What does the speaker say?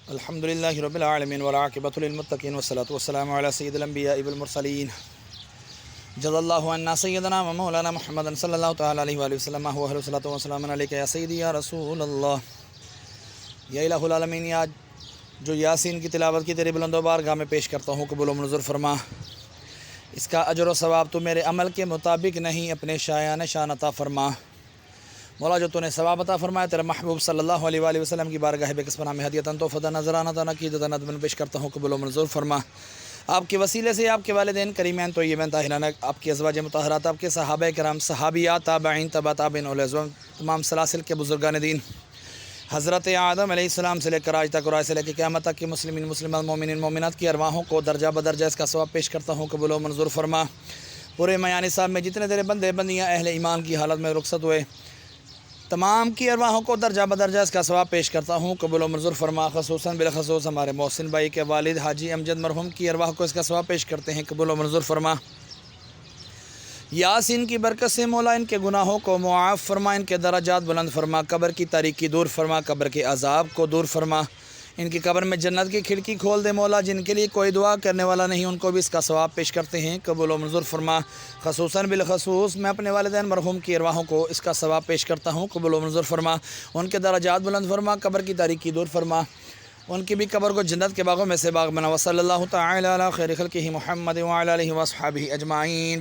الحمد للہ رب العالمین والعاقبۃ للمتقین والصلاۃ والسلام علی سید الانبیاء والمرسلین جزا اللہ عنا سیدنا و مولانا محمد صلی اللہ تعالی علیہ وآلہ وسلم والصلاۃ والسلام علیک یا سیدی یا رسول اللہ یا الہ العالمین۔ یا جو یاسین کی تلاوت کی تیری بلند و بارگاہ میں پیش کرتا ہوں، قبول و منظور فرما۔ اس کا اجر و ثواب تو میرے عمل کے مطابق نہیں، اپنے شایان شان عطا فرما۔ مولا جو تو نے ثواب عطا فرمایا، تیرے محبوب صلی اللہ علیہ وآلہ وسلم کی بارگاہ بے کس نام ہدیتاً تحفۃ نذرانہ عقیدۃ ندباً پیش کرتا ہوں، قبول و منظور فرما۔ آپ کے وسیلے سے آپ کے والدین کریمین طیبین طاہرین، آپ کے ازواج مطہرات، آپ کے صحابہ کرام، صحابیات، تابعین، تبع تابعین، اولیا ازواج، تمام سلاسل کے بزرگان دین، حضرت آدم علیہ السلام سے لے کر آج تک اور آج سے لے کے قیامت تک کے مسلمین، مسلمات، مومنین، مومنات کی ارواحوں کو درجہ بدرجہ اس کا ثواب پیش کرتا ہوں، قبول و منظور فرما۔ پورے میان صاحب میں جتنے تیرے بندے بندیاں اہل ایمان کی حالت میں رخصت ہوئے، تمام کی ارواحوں کو درجہ بدرجہ اس کا ثواب پیش کرتا ہوں، قبول و منظور فرما۔ خصوصاً بالخصوص ہمارے محسن بھائی کے والد حاجی امجد مرحوم کی ارواح کو اس کا ثواب پیش کرتے ہیں، قبول و منظور فرما۔ یاسین کی برکت سے مولا ان کے گناہوں کو معاف فرما، ان کے درجات بلند فرما، قبر کی تاریکی دور فرما، قبر کے عذاب کو دور فرما، ان کی قبر میں جنت کی کھڑکی کھول دے مولا۔ جن کے لیے کوئی دعا کرنے والا نہیں، ان کو بھی اس کا ثواب پیش کرتے ہیں، قبول و منظور فرما۔ خصوصاً بالخصوص میں اپنے والدین مرحوم کی ارواحوں کو اس کا ثواب پیش کرتا ہوں، قبول و منظور فرما۔ ان کے درجات بلند فرما، قبر کی تاریکی دور فرما، ان کی بھی قبر کو جنت کے باغوں میں سے باغ بنا۔ وصلی اللہ تعالی علی خیر خلقہ محمد وعلی آلہ وصحبہ اجمعین۔